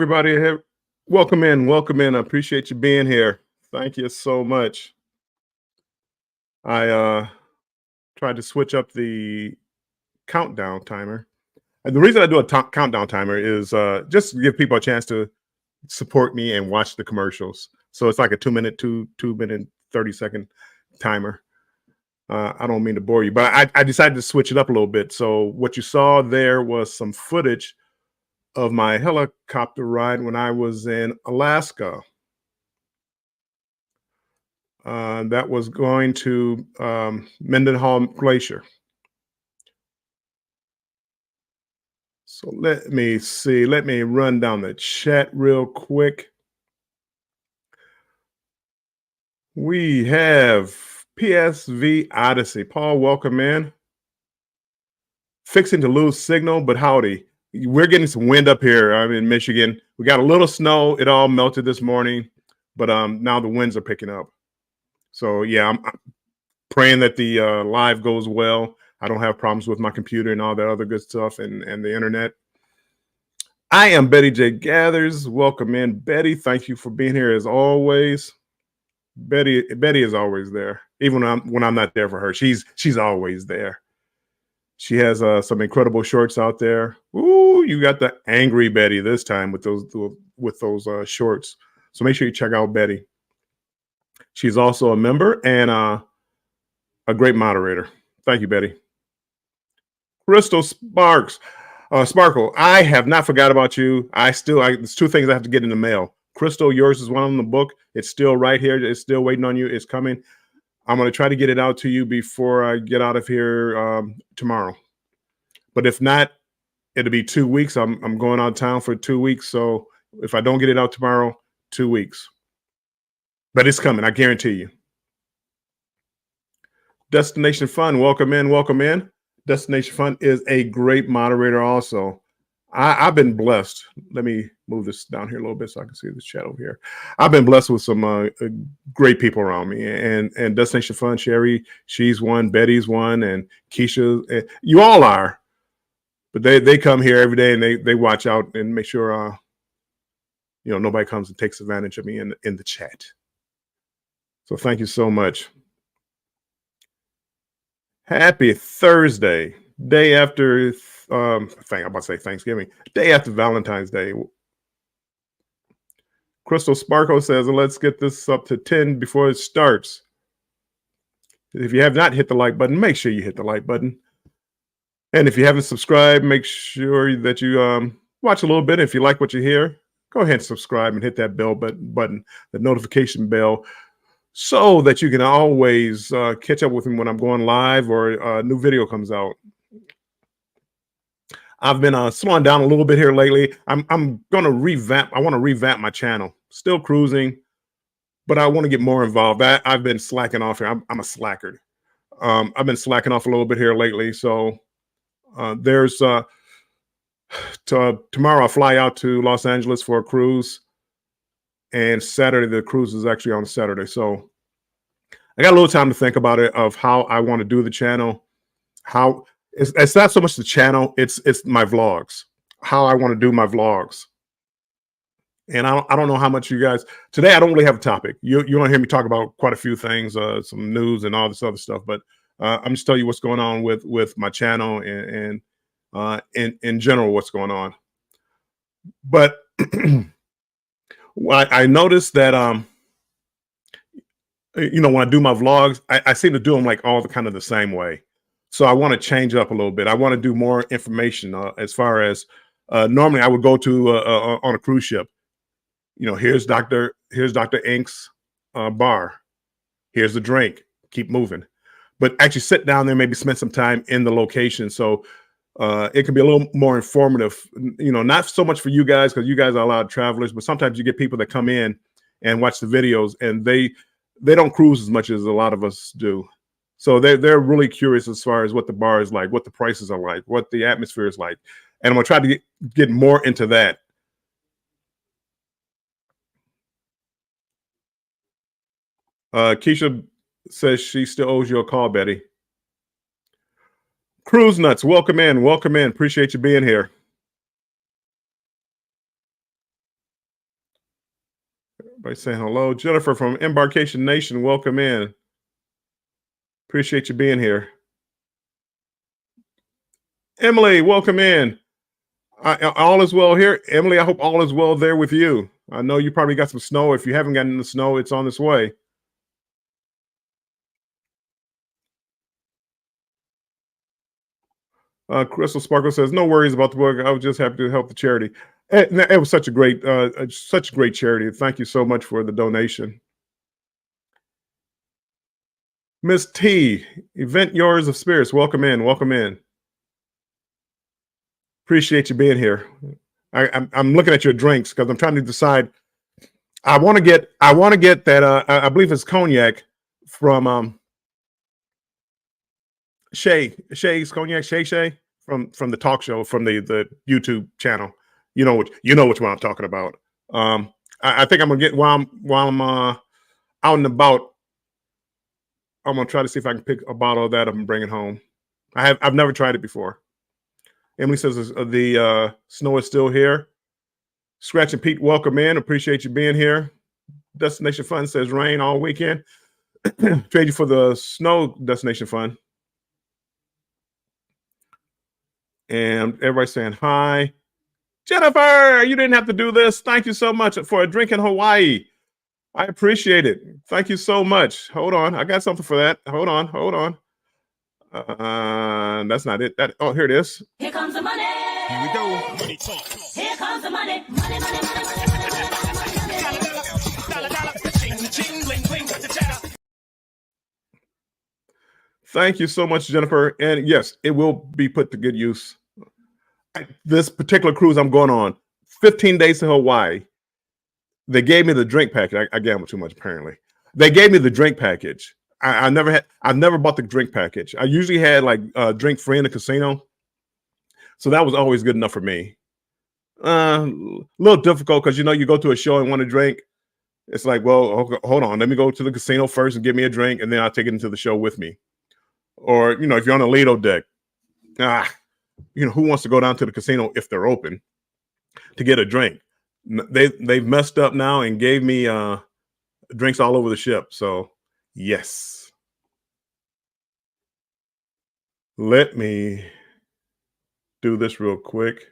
everybody. Welcome in. Welcome in. I appreciate you being here. Thank you so much. I tried to switch up the countdown timer. And the reason I do a countdown timer is just to give people a chance to support me and watch the commercials. So it's like a 2 minute, 2 minute, 30-second timer. I don't mean to bore you, but I decided to switch it up a little bit. So what you saw there was some footage of my helicopter ride when I was in Alaska. That was going to Mendenhall Glacier. So let me see. Let me run down the chat real quick. We have PSV Odyssey. Paul, welcome in. Fixing to lose signal, but howdy. We're getting some wind up here. I'm in Michigan. We got a little snow. It all melted this morning, but now the winds are picking up. So yeah, I'm praying that the live goes well. I don't have problems with my computer and all that other good stuff and the internet. I am Betty J. Gathers. Welcome in, Betty. Thank you for being here as always. Betty is always there, even when I'm not there for her. She's always there. She has some incredible shorts out there. Ooh, you got the angry Betty this time with those shorts. So make sure you check out Betty. She's also a member and a great moderator. Thank you, Betty. Crystal Sparks. Sparkle, I have not forgot about you. There's two things I have to get in the mail. Crystal, yours is one on the book. It's still right here. It's still waiting on you. It's coming. I'm going to try to get it out to you before I get out of here tomorrow. But if not, it'll be 2 weeks. I'm going out of town for 2 weeks. So if I don't get it out tomorrow, 2 weeks. But it's coming. I guarantee you. Destination Fun, welcome in. Welcome in. Destination Fun is a great moderator also. I've been blessed. Let me move this down here a little bit so I can see this chat over here. I've been blessed with some great people around me. And Destination Fun, Sherry, she's one, Betty's one, and Keisha. You all are. But they come here every day and they watch out and make sure nobody comes and takes advantage of me in the chat. So thank you so much. Happy Thursday, day after I'm about to say Thanksgiving, day after Valentine's Day. Crystal Sparkle says, let's get this up to 10 before it starts. If you have not hit the like button, make sure you hit the like button. And if you haven't subscribed, make sure that you watch a little bit. If you like what you hear, go ahead and subscribe and hit that bell button, the notification bell, so that you can always catch up with me when I'm going live or a new video comes out. I've been slowing down a little bit here lately. I'm going to revamp. I want to revamp my channel. Still cruising, but I want to get more involved. I've been slacking off here. I'm a slacker. I've been slacking off a little bit here lately. So tomorrow I fly out to Los Angeles for a cruise. And Saturday, the cruise is actually on Saturday. So I got a little time to think about it, of how I want to do the channel. How it's not so much the channel, it's my vlogs, how I want to do my vlogs. And I don't know how much you guys, today I don't really have a topic. You want to hear me talk about quite a few things, some news and all this other stuff, but I'm just telling you what's going on with my channel and in general, what's going on. But I noticed that when I do my vlogs, I seem to do them like all kind of the same way. So I want to change up a little bit. I want to do more information as far as normally I would go to on a cruise ship. Here's Dr. Ink's bar. Here's the drink. Keep moving. But actually sit down there, maybe spend some time in the location. So it can be a little more informative, not so much for you guys, because you guys are a lot of travelers, but sometimes you get people that come in and watch the videos and they don't cruise as much as a lot of us do. So they're really curious as far as what the bar is like, what the prices are like, what the atmosphere is like. And I'm going to try to get more into that. Keisha says she still owes you a call, Betty. Cruise Nuts, welcome in. Welcome in. Appreciate you being here. by saying hello. Jennifer from Embarkation Nation, welcome in. Appreciate you being here. Emily, welcome in. All is well here. Emily, I hope all is well there with you. I know you probably got some snow. If you haven't gotten the snow, it's on its way. Crystal Sparkle says, "No worries about the book. I was just happy to help the charity. It was such a great charity. Thank you so much for the donation." Miss T, Event Yours of Spirits, welcome in. Welcome in. Appreciate you being here. I'm looking at your drinks because I'm trying to decide. I want to get that. I believe it's cognac from Shay's cognac. Shay from the talk show from the YouTube channel. You know which one I'm talking about. I think I'm gonna get while I'm out and about. I'm gonna try to see if I can pick a bottle of that up and bring it home. I've never tried it before. Emily says the snow is still here. Scratch and Pete, welcome in. Appreciate you being here. Destination Fun says rain all weekend. Trade you for the snow Destination Fun. And everybody's saying hi. Jennifer, you didn't have to do this. Thank you so much for a drink in Hawaii. I appreciate it. Thank you so much. Hold on. I got something for that. Hold on. That's not it. Oh, here it is. Here comes the money. Here we go. Money talk. Here comes the money. Money. Thank you so much, Jennifer. And yes, it will be put to good use. This particular cruise I'm going on, 15 days to Hawaii. They gave me the drink package. I gamble too much, apparently. They gave me the drink package. I've never bought the drink package. I usually had like drink free in the casino. So that was always good enough for me. A little difficult because, you go to a show and want to drink. It's like, well, hold on. Let me go to the casino first and get me a drink, and then I'll take it into the show with me. Or, if you're on a Lido deck, who wants to go down to the casino if they're open to get a drink? They've messed up now and gave me drinks all over the ship. So, yes. Let me do this real quick.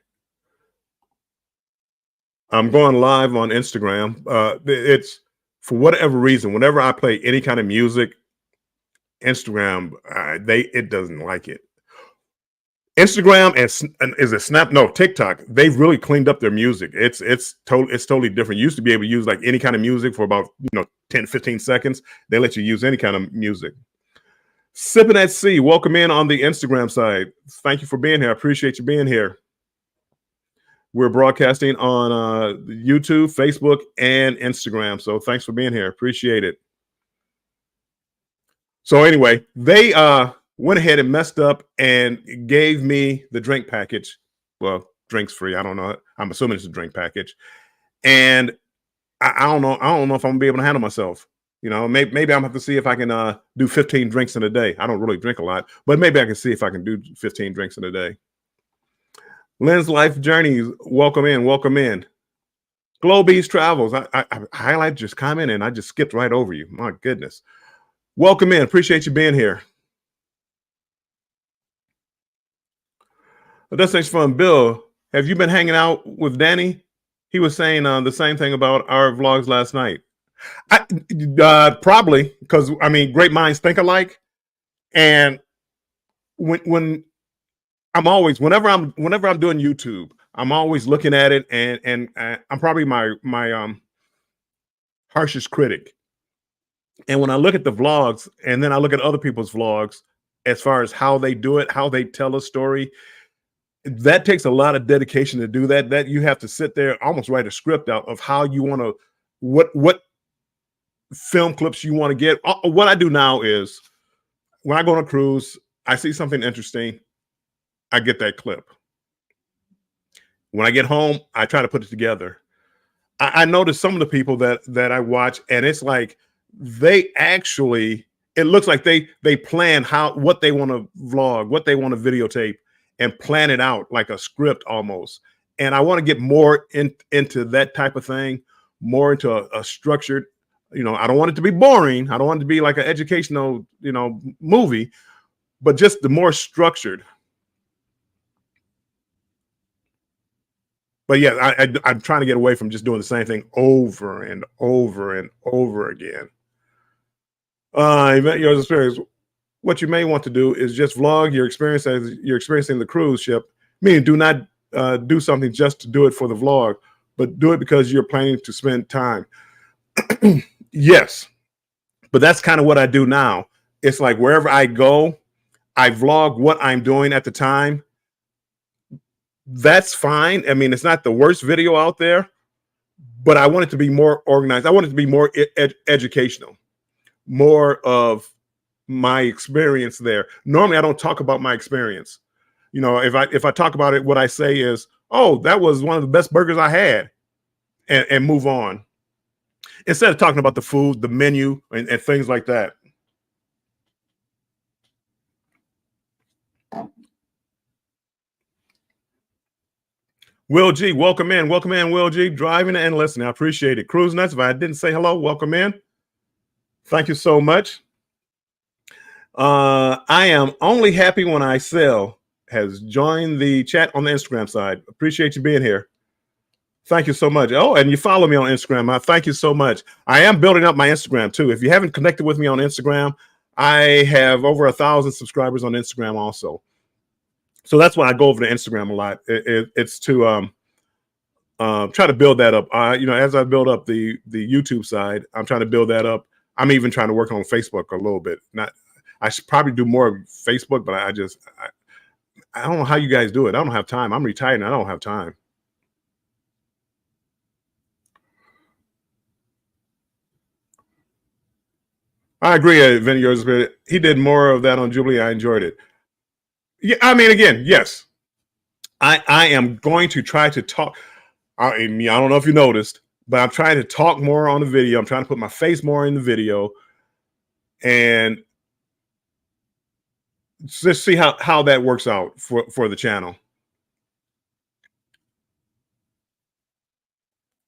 I'm going live on Instagram. It's for whatever reason, whenever I play any kind of music, Instagram, it doesn't like it. Instagram and is it Snap? No, TikTok. They've really cleaned up their music. It's totally different. You used to be able to use like any kind of music for about 10, 15 seconds. They let you use any kind of music. Sipping at Sea, welcome in on the Instagram side. Thank you for being here. I appreciate you being here. We're broadcasting on YouTube, Facebook, and Instagram. So thanks for being here. Appreciate it. So anyway, they went ahead and messed up and gave me the drink package. Well, drinks free. I don't know. I'm assuming it's a drink package. And I don't know. I don't know if I'm gonna be able to handle myself. Maybe I'm gonna have to see if I can do 15 drinks in a day. I don't really drink a lot, but maybe I can see if I can do 15 drinks in a day. Lynn's Life Journeys, welcome in. Globees Travels. I highlighted just comment and I just skipped right over you. My goodness. Welcome in. Appreciate you being here. Destination Fun Bill, have you been hanging out with Danny? He was saying the same thing about our vlogs last night. Probably because great minds think alike. And when whenever I'm doing YouTube, I'm always looking at it and I'm probably my harshest critic. And when I look at the vlogs and then I look at other people's vlogs, as far as how they do it, how they tell a story, that takes a lot of dedication to do that. That you have to sit there, almost write a script out of how you want to, what film clips you want to get. What I do now is when I go on a cruise, I see something interesting, I get that clip. When I get home, I try to put it together. I notice some of the people that I watch, and it's like they actually, it looks like they plan what they want to vlog, what they want to videotape, and plan it out like a script almost. And I want to get more into that type of thing. more into a structured, I don't want it to be boring. I don't want it to be like an educational, movie, but just the more structured. But yeah, I'm trying to get away from just doing the same thing over and over and over again. Event your experience. What you may want to do is just vlog your experience as you're experiencing the cruise ship. Meaning, do not do something just to do it for the vlog, but do it because you're planning to spend time. Yes, but that's kind of what I do now. It's like wherever I go, I vlog what I'm doing at the time. That's fine. I mean, it's not the worst video out there, but I want it to be more organized. I want it to be more educational, more of my experience there. Normally, I don't talk about my experience. If I talk about it, what I say is, "Oh, that was one of the best burgers I had," and move on, instead of talking about the food, the menu, and things like that. Will G, welcome in. Welcome in, Will G. Driving and listening. I appreciate it. Cruise Nuts, if I didn't say hello, welcome in. Thank you so much. I am only happy when I sell has joined the chat on the Instagram side. Appreciate you being here. Thank you so much. Oh, and you follow me on Instagram. Thank you so much. I am building up my Instagram too. If you haven't connected with me on Instagram, I have over 1,000 subscribers on Instagram also. So that's why I go over to Instagram a lot. It's to try to build that up. As I build up the YouTube side, I'm trying to build that up. I'm even trying to work on Facebook a little bit. I should probably do more of Facebook, but I don't know how you guys do it. I don't have time. I'm retired and I don't have time. I agree, Vinny. He did more of that on Jubilee. I enjoyed it. Yeah, I mean, again, yes. I am going to try to talk. I don't know if you noticed, but I'm trying to talk more on the video. I'm trying to put my face more in the video and just see how that works out for the channel.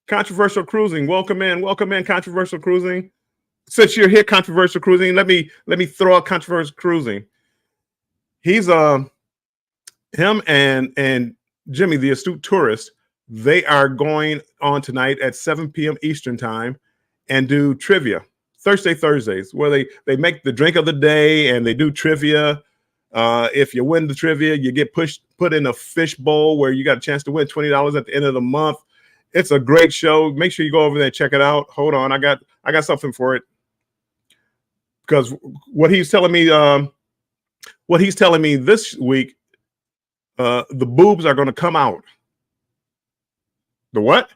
Controversial Cruising, welcome in, Controversial Cruising. Since you're here, Controversial Cruising, let me throw out Controversial Cruising. He's him and Jimmy, the astute tourist. They are going on tonight at 7 p.m. Eastern time and do trivia. Thursdays, where they make the drink of the day and they do trivia. If you win the trivia, you get put in a fish bowl where you got a chance to win $20 at the end of the month. It's a great show. Make sure you go over there and check it out. Hold on, I got something for it. Because what he's telling me this week, the boobs are going to come out. The what?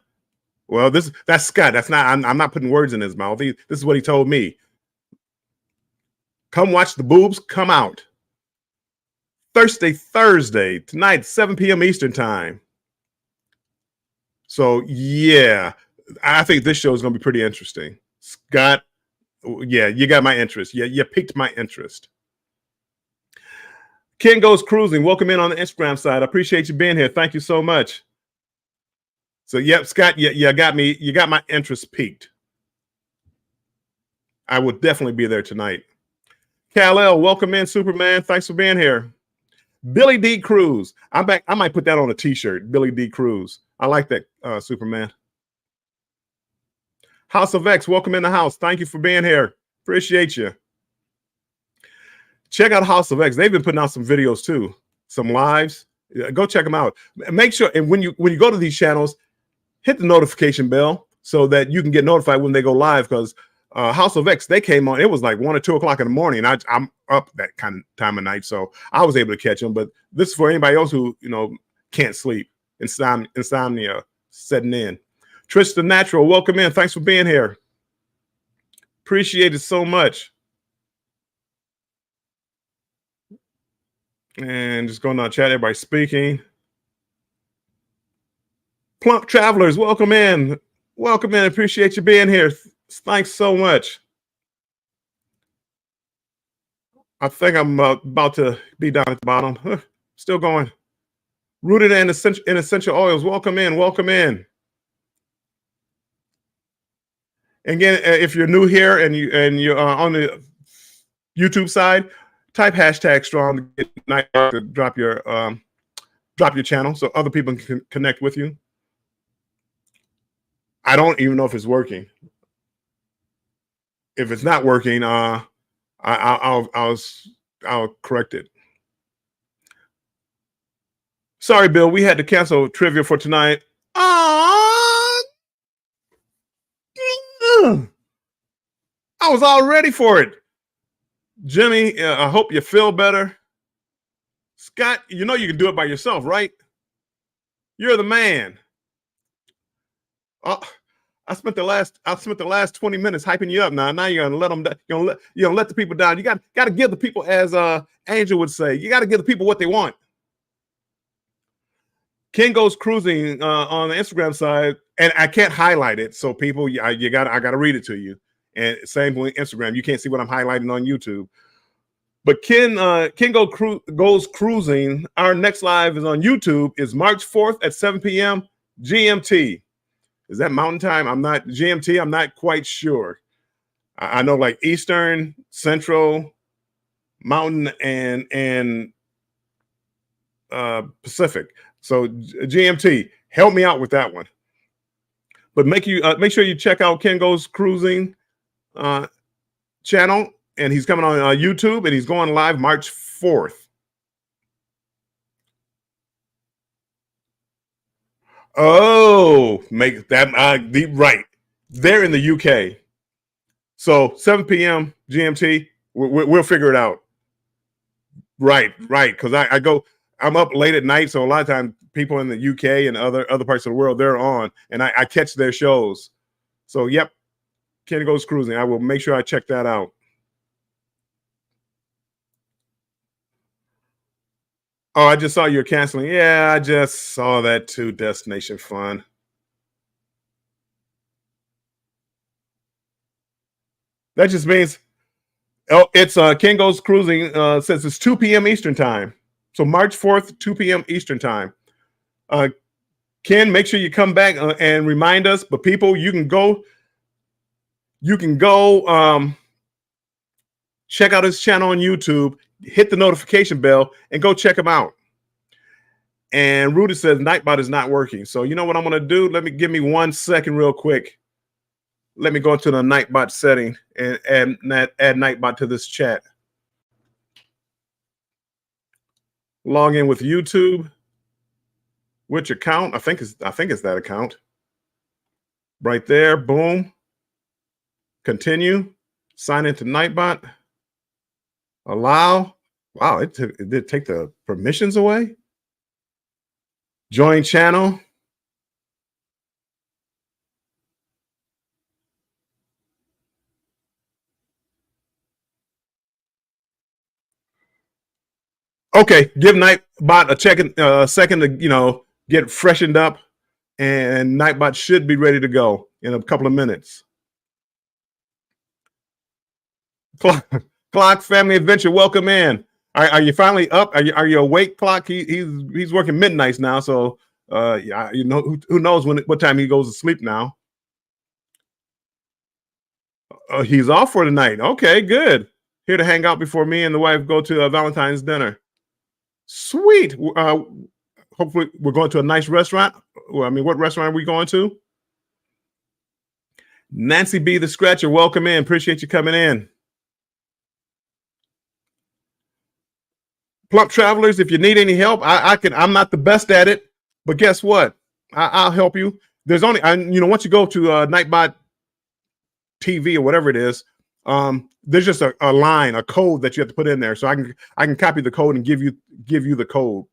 Well, that's Scott. That's not. I'm not putting words in his mouth. This is what he told me. Come watch the boobs come out. Thursday tonight, 7 p.m. Eastern time. So yeah, I think this show is going to be pretty interesting. Scott, yeah, you got my interest. Yeah, you piqued my interest. Ken Goes Cruising, welcome in on the Instagram side. I appreciate you being here. Thank you so much. So, yep, Scott, you got me. You got my interest piqued. I will definitely be there tonight. Kal-El, welcome in, Superman. Thanks for being here. Billy D. Cruz. I'm back. I might put that on a t-shirt. Billy D. Cruz. I like that, Superman. House of X, welcome in the house. Thank you for being here. Appreciate you. Check out House of X. They've been putting out some videos too, some lives. Go check them out. Make sure, and when you go to these channels, hit the notification bell so that you can get notified when they go live. Because House of X, they came on. It was like 1 or 2 o'clock in the morning. I'm up that kind of time of night, so I was able to catch them. But this is for anybody else who can't sleep, insomnia setting in. Trish the Natural, welcome in. Thanks for being here. Appreciate it so much. And just going on chat, everybody speaking. Plump Travelers, welcome in. Welcome in. Appreciate you being here. Thanks so much. I think I'm about to be down at the bottom. Still going. Rooted in essential oils. Welcome in. Welcome in. Again, if you're new here and you're on the YouTube side, type hashtag strong to get Nightbot to drop your channel so other people can connect with you. I don't even know if it's working. If it's not working, I'll correct it. Sorry, Bill, we had to cancel trivia for tonight. I was all ready for it. Jimmy, I hope you feel better. Scott, you know you can do it by yourself, right? You're the man. I spent the last 20 minutes hyping you up. Now you're gonna let them. You're gonna let the people down. You got to give the people, as Angel would say, you got to give the people what they want. Ken Goes Cruising on the Instagram side, and I can't highlight it, so people, I got to read it to you. And same with Instagram, you can't see what I'm highlighting on YouTube. But Ken Goes Cruising. Our next live is on YouTube. Is March 4th at 7 p.m. GMT. Is that Mountain Time? I'm not GMT. I'm not quite sure. I know like Eastern, Central, Mountain, and Pacific. So GMT, help me out with that one. But make sure you check out Ken Goes Cruising channel, and he's coming on YouTube, and he's going live March 4th. Oh, make that right. They're in the UK, so 7 p.m. GMT. We'll figure it out. Right. Because I'm up late at night, so a lot of times people in the UK and other parts of the world, they're on, and I catch their shows. So, yep, Ken Goes Cruising. I will make sure I check that out. Oh, I just saw you're canceling. Yeah, I just saw that too. Destination Fun. That just means it's Ken Goes Cruising says it's 2 p.m. Eastern time. So March 4th, 2 p.m. Eastern time. Ken, make sure you come back and remind us. But people, you can go check out his channel on YouTube, hit the notification bell, and go check him out. And Rudy says Nightbot is not working. So you know what I'm going to do? Give me 1 second real quick. Let me go into the Nightbot setting and add Nightbot to this chat. Log in with YouTube. Which account? I think it's that account. Right there. Boom. Continue. Sign into Nightbot. Allow. Wow, it did take the permissions away. Join channel. Okay, give Nightbot a second to get freshened up, and Nightbot should be ready to go in a couple of minutes. Clock Family Adventure, welcome in. Are you finally up? Are you awake, Clock? He's working midnights now, so who knows what time he goes to sleep now. He's off for tonight. Okay, good. Here to hang out before me and the wife go to a Valentine's dinner. Sweet. Hopefully we're going to a nice restaurant. Well, I mean, what restaurant are we going to? Nancy B. the Scratcher, welcome in. Appreciate you coming in. Plump Travelers, if you need any help, I'm not the best at it, but guess what? I'll help you. There's only, once you go to Nightbot TV or whatever it is, there's just a line, a code that you have to put in there. So I can copy the code and give you the code.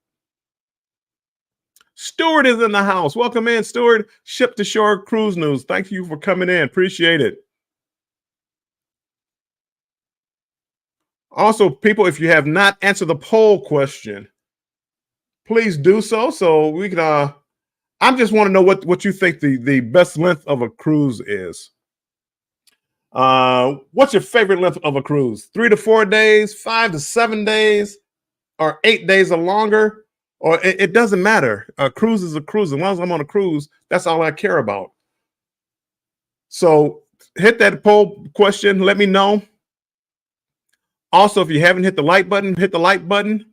Stuart is in the house. Welcome in, Stuart. Ship to Shore Cruise News. Thank you for coming in. Appreciate it. Also, people, if you have not answered the poll question, please do so. So we can. I just want to know what you think the best length of a cruise is. What's your favorite length of a cruise? 3 to 4 days, 5 to 7 days, or 8 days or longer? Or it doesn't matter. A cruise is a cruise. As long as I'm on a cruise, that's all I care about. So hit that poll question. Let me know. Also, if you haven't hit the like button, hit the like button.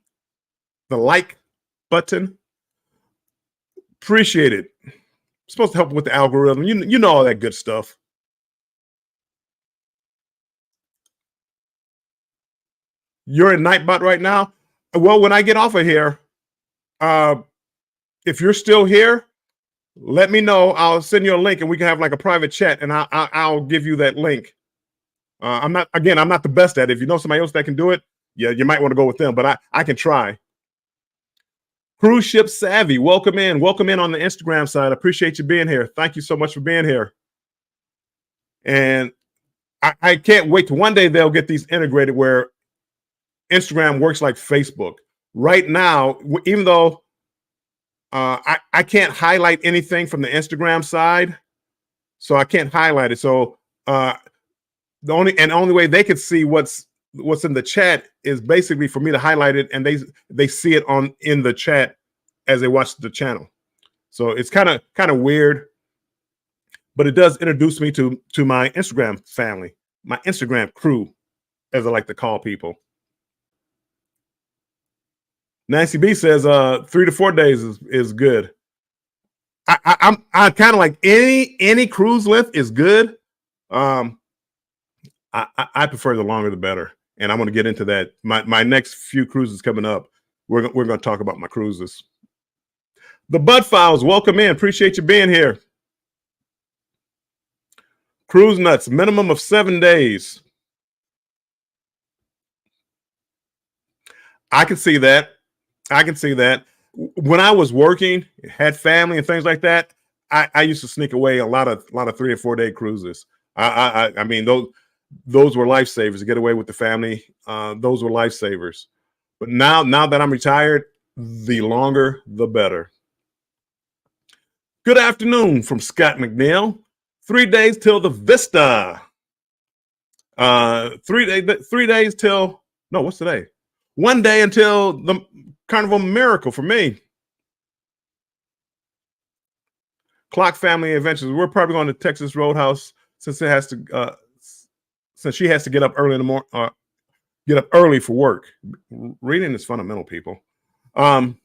The like button. Appreciate it. It's supposed to help with the algorithm. You know all that good stuff. You're in Nightbot right now. Well, when I get off of here, if you're still here, let me know. I'll send you a link and we can have like a private chat and I'll give you that link. I'm not the best at it. If you know somebody else that can do it, yeah, you might want to go with them, but I can try. Cruise Ship Savvy, welcome in. Welcome in on the Instagram side. I appreciate you being here. Thank you so much for being here. And I can't wait to one day they'll get these integrated where Instagram works like Facebook. Right now, even though I can't highlight anything from the Instagram side, so I can't highlight it. So the only way they could see what's in the chat is basically for me to highlight it, and they see it in the chat as they watch the channel. So it's kind of weird, but it does introduce me to my Instagram family, my Instagram crew, as I like to call people. Nancy B says 3 to 4 days is good. I'm kind of like any cruise length is good. I prefer the longer the better, and I'm going to get into that. My next few cruises coming up, we're going to talk about my cruises. The Bud Files, welcome in. Appreciate you being here. Cruise Nuts, minimum of 7 days. I can see that. When I was working, had family and things like that, I used to sneak away a lot of 3 or 4 day cruises. I mean, those were lifesavers to get away with the family. Those were lifesavers. But now that I'm retired, the longer the better. Good afternoon from Scott McNeil. 3 days till the Vista. 3 days till, no, what's today? 1 day until the Carnival Miracle for me. Clock Family Adventures. We're probably going to Texas Roadhouse since she has to get up early in the morning. Get up early for work. Reading is fundamental, people. For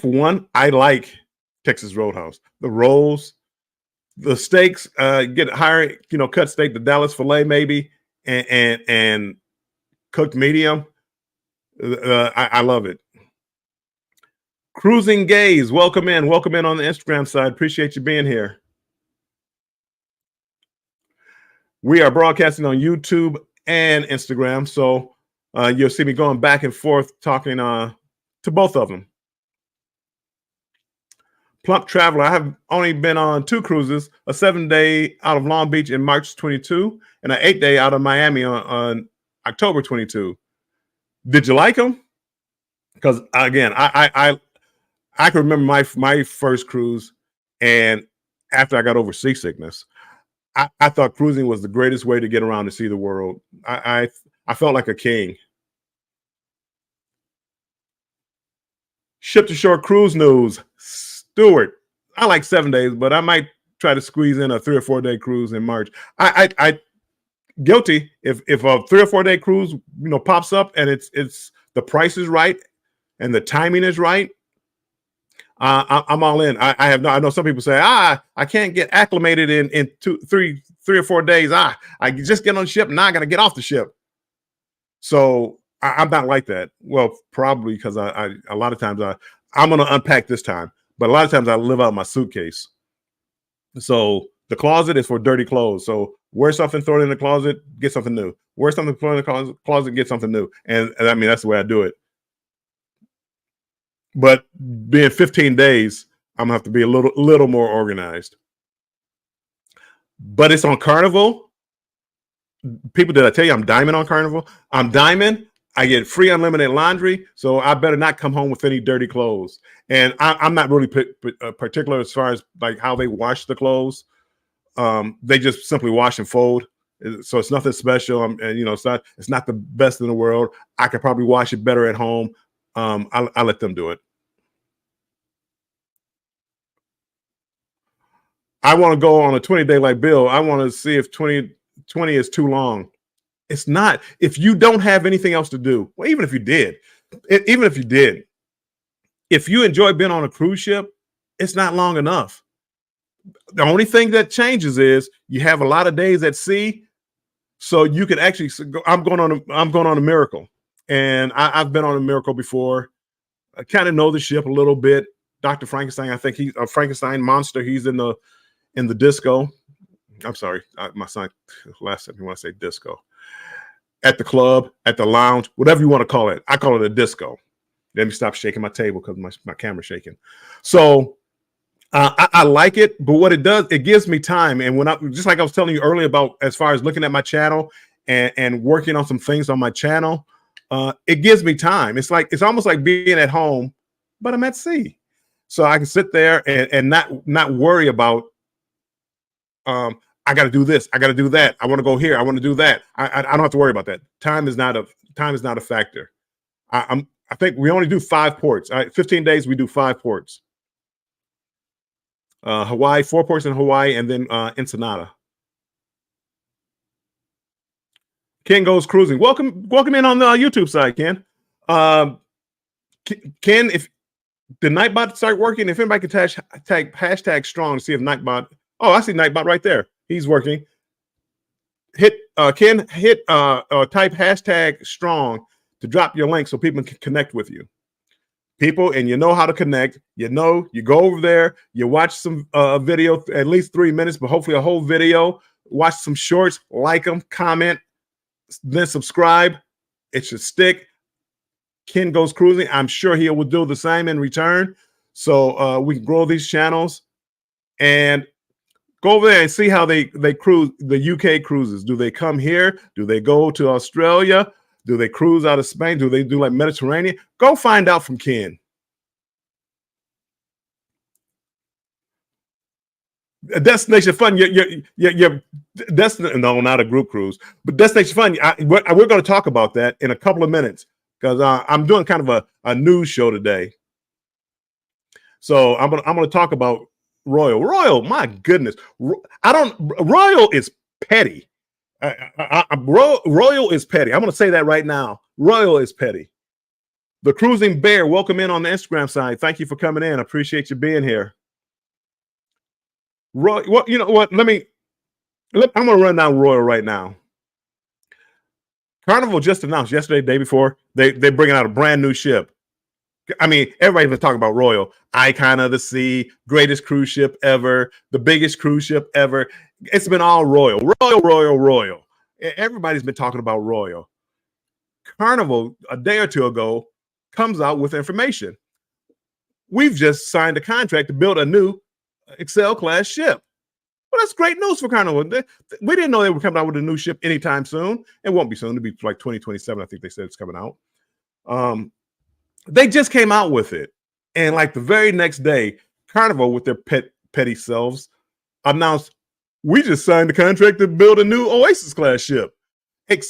one, I like Texas Roadhouse. The rolls, the steaks, get higher, cut steak, the Dallas filet maybe, and cooked medium. I love it. Cruising Gaze, welcome in on the Instagram side. Appreciate you being here. We are broadcasting on YouTube and Instagram, so you'll see me going back and forth talking to both of them. Plump Traveler, I have only been on 2 cruises, a 7-day out of Long Beach in March 22 and an 8-day out of Miami on October 22. Did you like them? Because again, I can remember my first cruise, and after I got over seasickness, I thought cruising was the greatest way to get around to see the world. I felt like a king. Ship to Shore Cruise News. Stewart, I like 7 days, but I might try to squeeze in a 3 or 4 day cruise in March. I guilty if a 3 or 4 day cruise pops up and it's the price is right and the timing is right. I'm all in. I know some people say, I can't get acclimated in 3 or 4 days. I just get on the ship and now I got to get off the ship. So I'm not like that. Well, probably because a lot of times I'm going to unpack this time, but a lot of times I live out my suitcase. So the closet is for dirty clothes. So wear something, throw it in the closet, get something new. Wear something, throw it in the closet, get something new. And I mean, that's the way I do it. But being 15 days, I'm gonna have to be a little more organized. But it's on Carnival. People, did I tell you I'm diamond on Carnival? I'm diamond. I get free unlimited laundry, so I better not come home with any dirty clothes. And I'm not really particular as far as like how they wash the clothes. They just simply wash and fold, so it's nothing special. And it's not the best in the world. I could probably wash it better at home. I let them do it. I want to go on a 20-day like Bill. I want to see if 2020 is too long. It's not. If you don't have anything else to do, well, even if you did, if you enjoy being on a cruise ship, it's not long enough. The only thing that changes is you have a lot of days at sea, so you can actually go. I'm going on a Miracle, and I've been on a Miracle before. I kind of know the ship a little bit. Dr. Frankenstein, I think he's a Frankenstein monster. He's in the disco. I'm sorry, my son last time you want to say disco. At the club, at the lounge, whatever you want to call it. I call it a disco. Let me stop shaking my table because my camera's shaking. So I like it, but what it does, it gives me time. And when just like I was telling you earlier about as far as looking at my channel and working on some things on my channel, it gives me time. It's almost like being at home, but I'm at sea. So I can sit there and not worry about I got to do this. I got to do that. I want to go here. I want to do that. I don't have to worry about that. Time is not a factor. I think we only do 5 ports. 15 days we do 5 ports. Hawaii, 4 ports in Hawaii, and then Ensenada. Ken goes cruising. Welcome in on the YouTube side, Ken. Ken, if the Nightbot start working, if anybody could tag hashtag strong to see if Nightbot. Oh, I see Nightbot right there. He's working. Ken, type hashtag strong to drop your link so people can connect with you. People, and you know how to connect. You go over there, you watch some video, at least 3 minutes, but hopefully a whole video. Watch some shorts, like them, comment, then subscribe. It should stick. Ken goes cruising. I'm sure he will do the same in return. So we can grow these channels and go over there and see how they cruise the UK cruises. Do they come here? Do they go to Australia? Do they cruise out of Spain? Do they do like Mediterranean? Go find out from Ken. Destination Fun. You're no, not a group cruise, but Destination Fun. We're going to talk about that in a couple of minutes because I'm doing kind of a news show today. So I'm gonna talk about Royal. My goodness, Royal is petty. Royal is petty. I'm going to say that right now. Royal is petty. The Cruising Bear, welcome in on the Instagram side. Thank you for coming in. I appreciate you being here. Well, you know what? I'm going to run down Royal right now. Carnival just announced yesterday, day before, they're bringing out a brand new ship. I mean, everybody's been talking about Royal, icon of the sea, greatest cruise ship ever, the biggest cruise ship ever. It's been all Royal. Everybody's been talking about Royal. Carnival, a day or two ago, comes out with information. We've just signed a contract to build a new Excel class ship. Well, that's great news for Carnival. We didn't know they were coming out with a new ship anytime soon. It won't be soon. It'll be like 2027. I think they said it's coming out. They just came out with it. And like the very next day, Carnival with their petty selves announced, we just signed a contract to build a new Oasis class ship.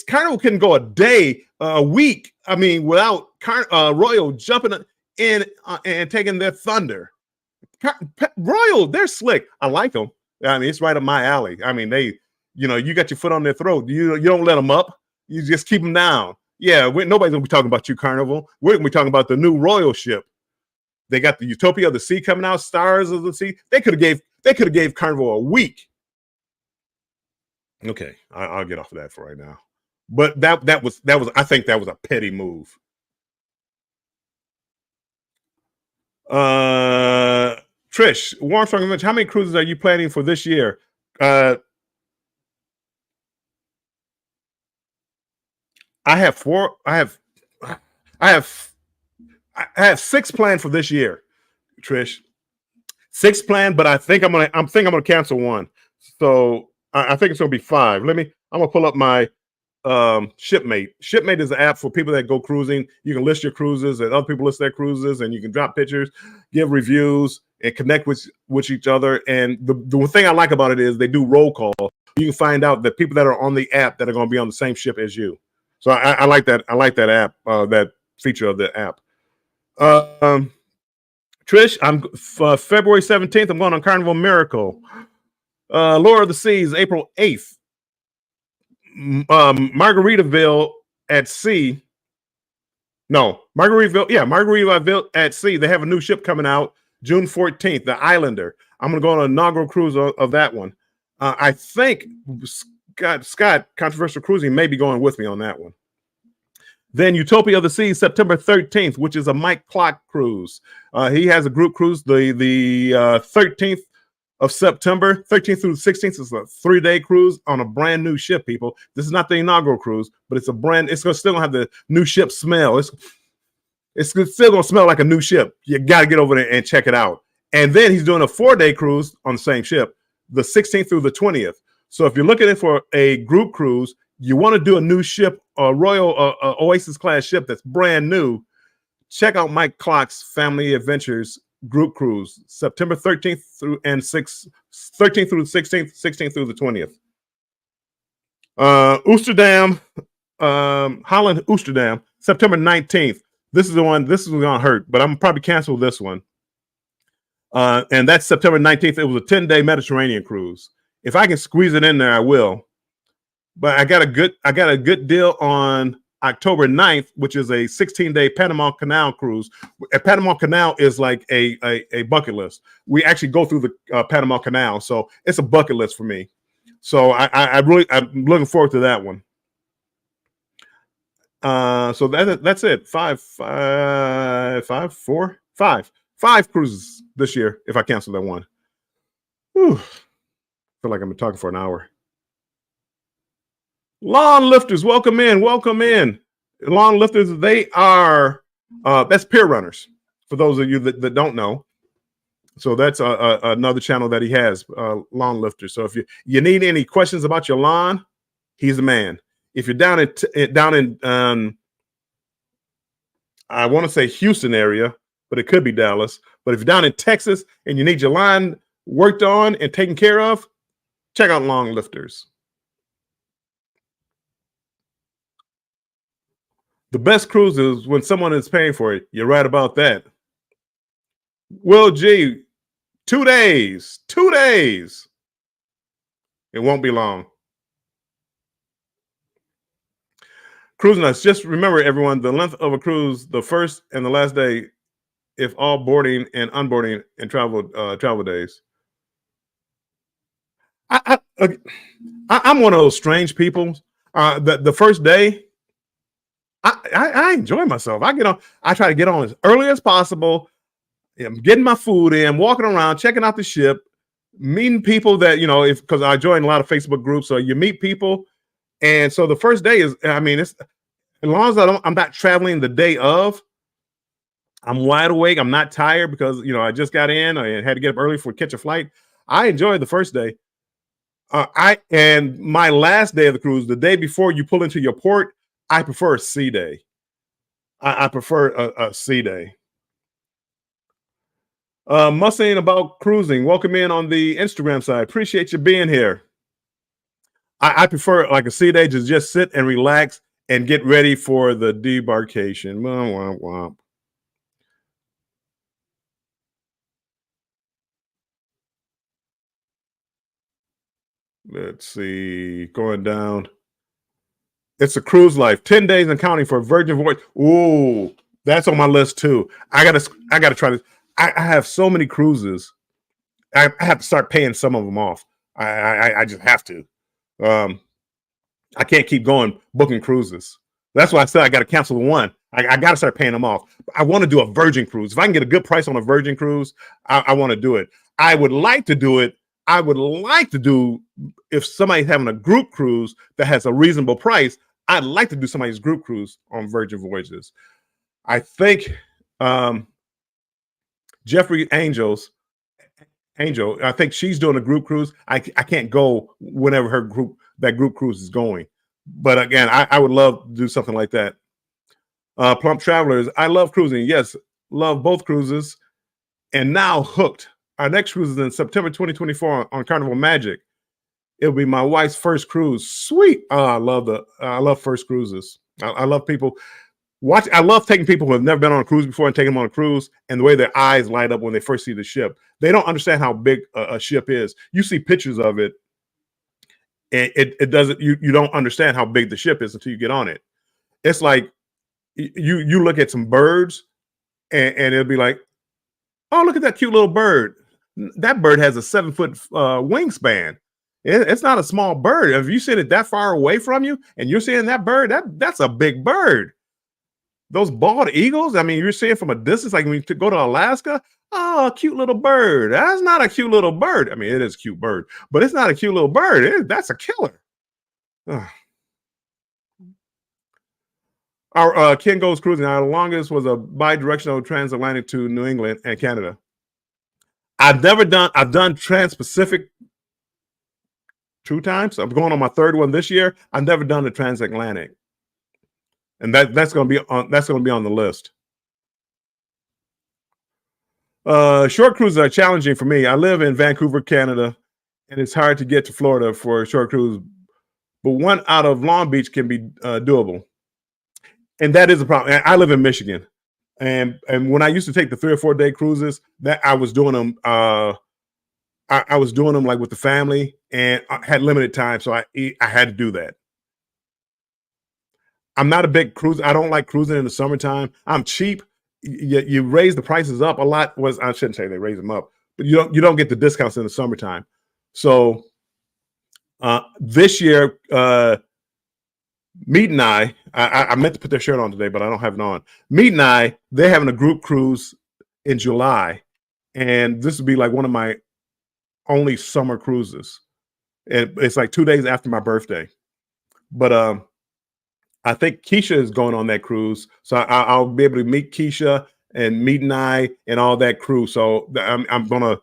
Carnival couldn't go a day, a week, without Royal jumping in and taking their thunder. Royal, they're slick. I like them. It's right up my alley. You got your foot on their throat. You don't let them up. You just keep them down. Yeah, nobody's gonna be talking about you, Carnival. We're gonna be talking about the new Royal ship. They got the Utopia of the Sea coming out, Stars of the Sea. They could have gave Carnival a week. Okay, I'll get off of that for right now. But that was I think that was a petty move. Trish, Warren from how many cruises are you planning for this year? I have 4. I have 6 planned for this year, Trish. 6 planned, but I think I'm gonna cancel one. So I think it's gonna be 5. I'm gonna pull up my Shipmate. Shipmate is an app for people that go cruising. You can list your cruises and other people list their cruises, and you can drop pictures, give reviews, and connect with each other. And the thing I like about it is they do roll call. You can find out the people that are on the app that are going to be on the same ship as you. So I like that. I like that app, that feature of the app. Trish, I'm February 17th. I'm going on Carnival Miracle. Lure of the Seas, April 8th. Margaritaville at sea. No, Margaritaville. Yeah, Margaritaville at sea. They have a new ship coming out June 14th, the Islander. I'm going to go on an inaugural cruise of that one. I think Scott, Controversial Cruising, may be going with me on that one. Then Utopia of the Seas, September 13th, which is a Mike Clock cruise. He has a group cruise the 13th of September, 13th through the 16th. Is a 3-day cruise on a brand new ship, people. This is not the inaugural cruise, but it's still gonna have the new ship smell. It's still gonna smell like a new ship. You got to get over there and check it out. And then he's doing a 4-day cruise on the same ship, the 16th through the 20th. So if you're looking for a group cruise, you want to do a new ship, a Royal Oasis class ship that's brand new, check out Mike Clock's Family Adventures group cruise, September 13th through the 16th, 16th through the 20th. Oosterdam, Holland Oosterdam, September 19th. This is going to hurt, but I'm probably cancel this one. And that's September 19th. It was a 10-day Mediterranean cruise. If I can squeeze it in there, I will. But I got a good deal on October 9th, which is a 16-day Panama Canal cruise. A Panama Canal is like a bucket list. We actually go through the Panama Canal, so it's a bucket list for me. So I'm looking forward to that one. So that's it. Five cruises this year. If I cancel that one, whew, feel like I've been talking for an hour. Lawn lifters, welcome in. Lawn lifters, they are that's peer runners. For those of you that don't know, so that's another channel that he has, lawn lifters. So if you need any questions about your lawn, he's the man. If you're down in I want to say Houston area, but it could be Dallas. But if you're down in Texas and you need your lawn worked on and taken care of, check out Lawn Lifters. The best cruise is when someone is paying for it. You're right about that. Will G, 2 days. 2 days. It won't be long. Cruise nuts. Just remember, everyone, the length of a cruise, the first and the last day, if all boarding and unboarding and travel days. I'm one of those strange people. The first day, I enjoy myself. I try to get on as early as possible. I'm getting my food in, walking around, checking out the ship, meeting people that, because I join a lot of Facebook groups, so you meet people. And so the first day is, it's as long as I'm not traveling the day of, I'm wide awake. I'm not tired because, I just got in. I had to get up early for catch a flight. I enjoyed the first day. And my last day of the cruise, the day before you pull into your port, I prefer a sea day. I prefer a sea day. Mustang about cruising. Welcome in on the Instagram side. Appreciate you being here. I prefer like a sea day to just sit and relax and get ready for the debarkation. Womp, womp, womp. Let's see. Going down. It's a cruise life. 10 days and counting for a Virgin Voyage. Ooh, that's on my list too. I gotta try this. I have so many cruises. I have to start paying some of them off. I just have to. I can't keep going booking cruises. That's why I said I got to cancel the one. I got to start paying them off. I want to do a Virgin cruise. If I can get a good price on a Virgin cruise, I want to do it. I would like to do it. I would like to do, if somebody's having a group cruise that has a reasonable price, I'd like to do somebody's group cruise on Virgin Voyages. I think Jeffrey Angel, I think she's doing a group cruise. I can't go whenever that group cruise is going. But again, I would love to do something like that. Plump Travelers, I love cruising. Yes, love both cruises. And now hooked. Our next cruise is in September 2024 on Carnival Magic. It'll be my wife's first cruise. Sweet. I love first cruises. I love people. Watch. I love taking people who have never been on a cruise before and taking them on a cruise, and the way their eyes light up when they first see the ship. They don't understand how big a ship is. You see pictures of it, and it doesn't. You don't understand how big the ship is until you get on it. It's like you look at some birds, and it'll be like, oh, look at that cute little bird. That bird has a 7-foot wingspan. It's not a small bird. If you sit it that far away from you and you're seeing that bird, that's a big bird. Those bald eagles, I mean, you're seeing from a distance, like when you go to Alaska, oh, a cute little bird. That's not a cute little bird. I mean, it is a cute bird, but it's not a cute little bird. That's a killer. Ugh. Our Ken Goes Cruising. Our longest was a bi-directional transatlantic to New England and Canada. I've done Trans-Pacific 2 times. I'm going on my 3rd one this year. I've never done the transatlantic. And that's going to be on the list. Short cruises are challenging for me. I live in Vancouver, Canada, and it's hard to get to Florida for a short cruise. But one out of Long Beach can be doable, and that is a problem. I live in Michigan, and when I used to take the 3 or 4 day cruises, that I was doing them. I was doing them like with the family, and I had limited time, so I had to do that. I'm not a big cruiser. I don't like cruising in the summertime. I'm cheap. You raise the prices up a lot. I shouldn't say they raise them up, but you don't get the discounts in the summertime. So this year, Meet and I meant to put their shirt on today, but I don't have it on. Meet and I, they're having a group cruise in July, and this would be like one of my only summer cruises. And it's like 2 days after my birthday. But I think Keisha is going on that cruise, so I'll be able to meet Keisha and Meet and I and all that crew. So I'm gonna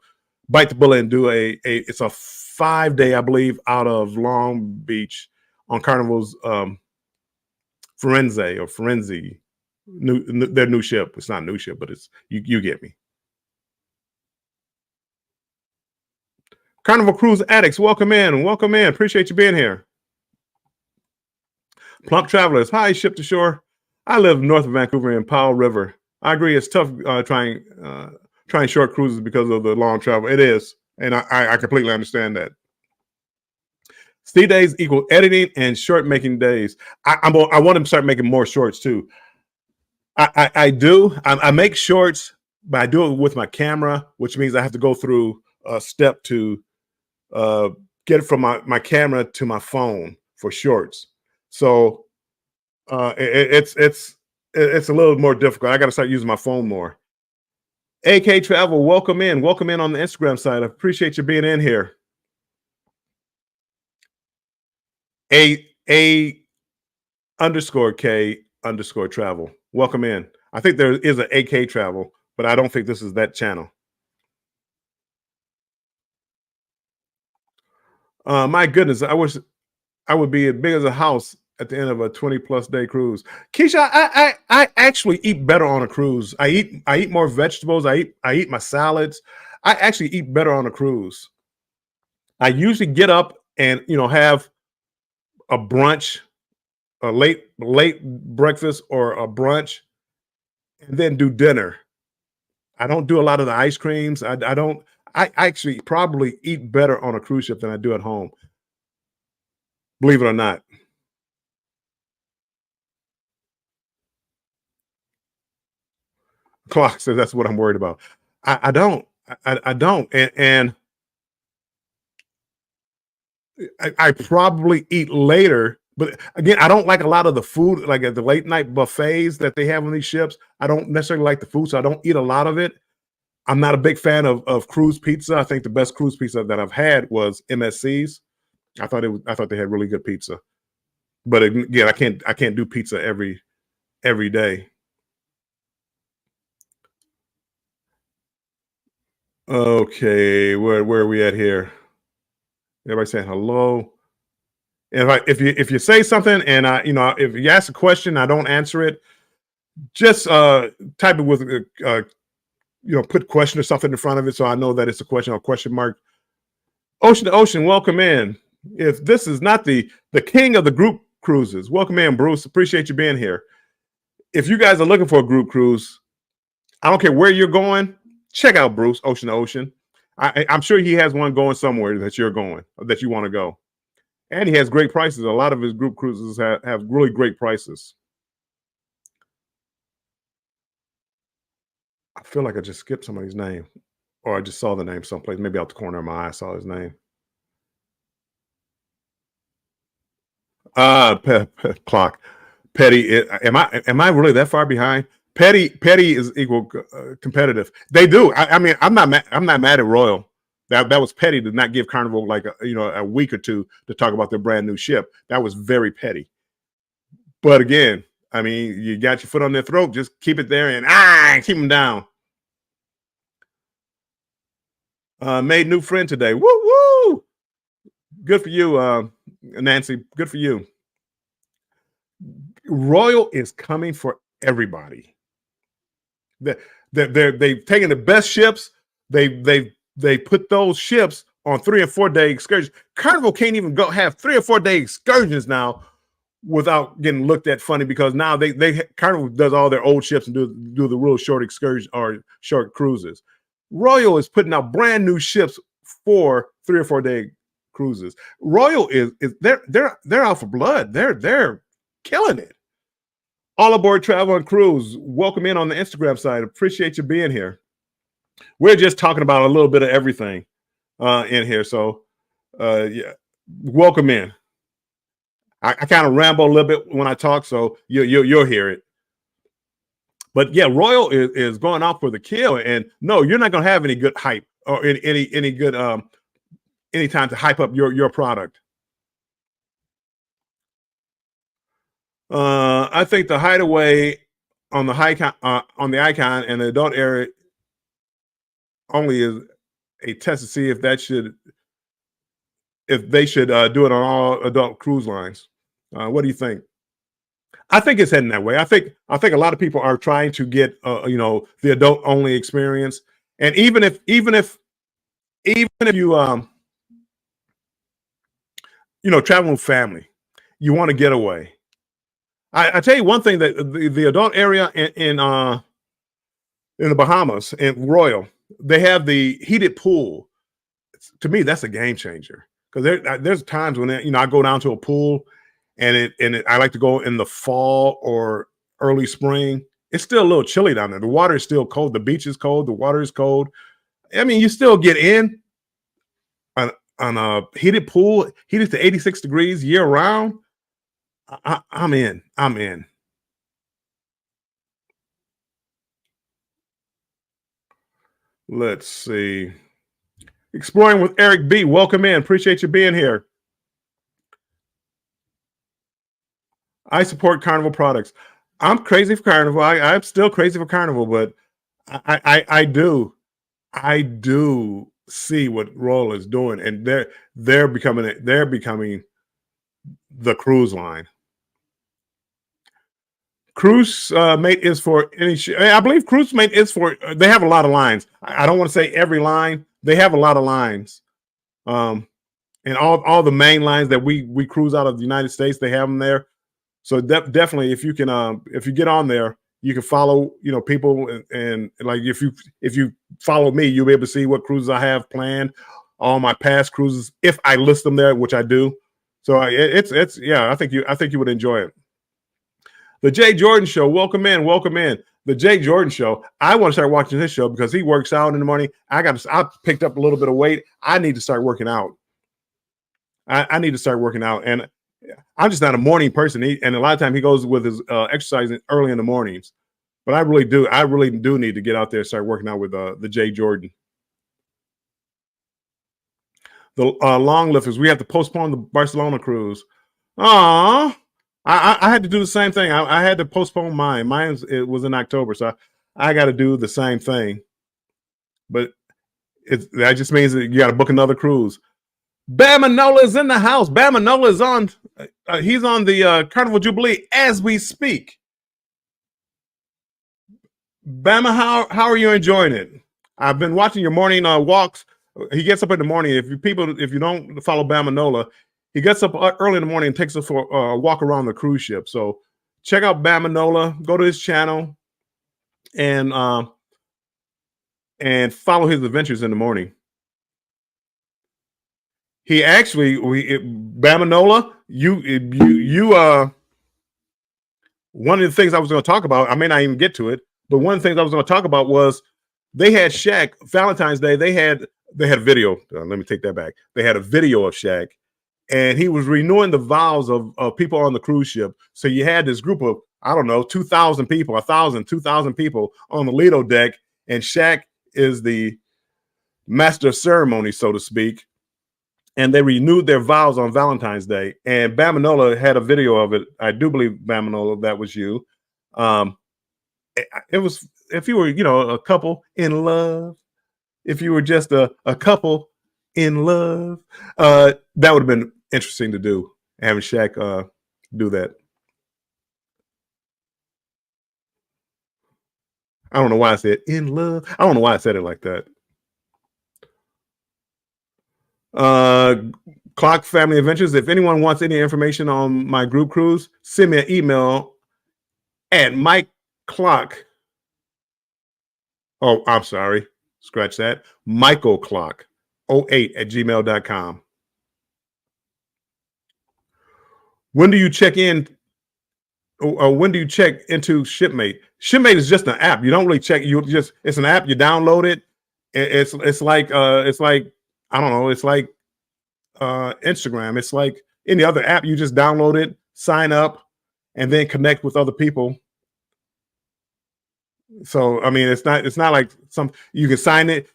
bite the bullet and do it's a 5-day, I believe, out of Long Beach on Carnival's Firenze, their new ship. It's not a new ship, but it's you get me. Carnival Cruise Addicts, welcome in. Appreciate you being here. Plump Travelers, hi, Ship to Shore. I live north of Vancouver in Powell River. I agree, it's tough trying short cruises because of the long travel. It is, and I completely understand that. Sea days equal editing and short making days. I want to start making more shorts too. I do. I make shorts, but I do it with my camera, which means I have to go through a step to get it from my camera to my phone for shorts. So it's a little more difficult. I got to start using my phone more. AK Travel, welcome in on the Instagram side. I appreciate you being in here. A_K_Travel, welcome in. I think there is an AK Travel, but I don't think this is that channel. My goodness, I wish I would be as big as a house at the end of a 20+ day cruise. Keisha, I actually eat better on a cruise. I eat more vegetables. I eat my salads. I actually eat better on a cruise. I usually get up and have a brunch, a late breakfast or a brunch, and then do dinner. I don't do a lot of the ice creams. I actually probably eat better on a cruise ship than I do at home. Believe it or not. Clock says that's what I'm worried about. I don't. And I probably eat later. But again, I don't like a lot of the food, like at the late night buffets that they have on these ships. I don't necessarily like the food, so I don't eat a lot of it. I'm not a big fan of cruise pizza. I think the best cruise pizza that I've had was MSC's. I thought they had really good pizza. But again, I can't do pizza every day. Okay, where are we at here? Everybody saying hello. And if you say something and if you ask a question, I don't answer it, just type it with put question or something in front of it so I know that it's a question or question mark. Ocean to Ocean, welcome in. If this is not the king of the group cruises, welcome in, Bruce. Appreciate you being here. if you guys are looking for a group cruise, I don't care where you're going, check out Bruce Ocean to Ocean. I'm sure he has one going somewhere that you're going, that you want to go. And he has great prices. A lot of his group cruises have really great prices. I feel like I just skipped somebody's name, or I just saw the name someplace. Maybe out the corner of my eye, I saw his name. Clock. Petty. Am I really that far behind? Petty is equal competitive. They do. I mean, I'm not mad at Royal. That was petty to not give Carnival like a week or two to talk about their brand new ship. That was very petty. But again, I mean, you got your foot on their throat. Just keep it there and keep them down. Made new friend today. Woo woo! Good for you, Nancy. Good for you. Royal is coming for everybody. They've taken the best ships. They put those ships on 3 and 4 day excursions. Carnival can't even go have 3 or 4 day excursions now without getting looked at funny, because now they Carnival does all their old ships and do the real short excursions or short cruises. Royal is putting out brand new ships for 3 or 4 day cruises. Royal is they're out for blood. They're killing it. All aboard Travel and Cruise. Welcome in on the Instagram side. Appreciate you being here. We're just talking about a little bit of everything in here. So yeah, welcome in. I kind of ramble a little bit when I talk, so you'll hear it. But yeah, Royal is going out for the kill, and no, you're not going to have any good hype or any good any time to hype up your product. I think the Hideaway on the Icon and the adult area only is a test to see if they should do it on all adult cruise lines. What do you think? I think it's heading that way. I think a lot of people are trying to get the adult only experience, and even if you travel with family, you want to get away. I tell you one thing, that the adult area in the Bahamas in Royal, they have the heated pool. To me, that's a game changer, because there's times when I go down to a pool, and I like to go in the fall or early spring. It's still a little chilly down there. The water is still cold. The beach is cold. The water is cold. I mean, you still get in on a heated pool, heated to 86 degrees year round. I'm in. Let's see. Exploring with Eric B. Welcome in. Appreciate you being here. I support Carnival products. I'm crazy for Carnival. I'm still crazy for Carnival, but I do see what Royal is doing, and they're becoming the cruise line. Cruise Mate is for any. I believe Cruise Mate is for. They have a lot of lines. I don't want to say every line. They have a lot of lines, and all the main lines that we cruise out of the United States, they have them there. So definitely, if you get on there, you can follow people, and like if you follow me, you'll be able to see what cruises I have planned, all my past cruises, if I list them there, which I do. So it's yeah, I think you would enjoy it. The Jay Jordan Show, welcome in. The Jay Jordan Show. I want to start watching his show because he works out in the morning. I picked up a little bit of weight. I need to start working out. I need to start working out, and I'm just not a morning person. And a lot of time he goes with his exercising early in the mornings. But I really do need to get out there and start working out with the Jay Jordan. The long lifters, we have to postpone the Barcelona cruise. Aww. I had to do the same thing. I had to postpone mine. It was in October, so I got to do the same thing. But that just means that you got to book another cruise. Bam Manola is in the house. Bam Manola is on. He's on the Carnival Jubilee as we speak. Bama, how are you enjoying it? I've been watching your morning walks. He gets up in the morning. If you don't follow Bam Manola, he gets up early in the morning and takes us for a walk around the cruise ship. So check out Bamanola. Go to his channel and follow his adventures in the morning. He actually, Bamanola, one of the things I was going to talk about, I may not even get to it, but one of the things I was going to talk about was they had Shaq Valentine's Day. They had a video. Let me take that back. They had a video of Shaq, and he was renewing the vows of people on the cruise ship. So you had this group of, I don't know, 2,000 people, 1,000, 2,000 people on the Lido deck, and Shaq is the master of ceremony, so to speak. And they renewed their vows on Valentine's Day. And Bamanola had a video of it. I do believe, Bamanola, that was you. It was, if you were, a couple in love, if you were just a couple in love, that would have been interesting to do, having Shaq do that. I don't know why I said in love. I don't know why I said it like that. Clock Family Adventures. If anyone wants any information on my group cruise, send me an email at Mike Clock. Oh, I'm sorry. Scratch that. Michael Clock 08@gmail.com. When do you check in? When do you check into Shipmate? Shipmate is just an app. You don't really check. It's an app. You download it. It's like I don't know. It's like Instagram. It's like any other app. You just download it, sign up, and then connect with other people. So I mean, it's not like you can sign it.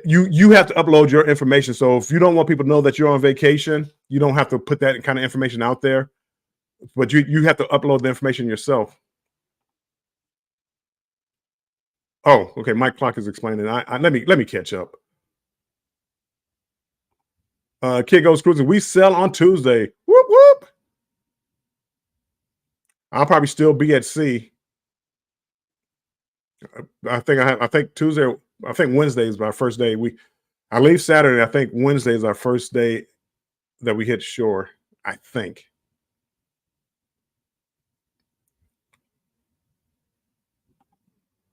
You have to upload your information. So if you don't want people to know that you're on vacation, you don't have to put that kind of information out there. But you have to upload the information yourself. Oh, okay. Mike Clock is explaining. Let me catch up. Kid Goes Cruising. We sell on Tuesday. Whoop whoop. I'll probably still be at sea. I think Tuesday. I think Wednesday is our first day. I leave Saturday. I think Wednesday is our first day that we hit shore. I think.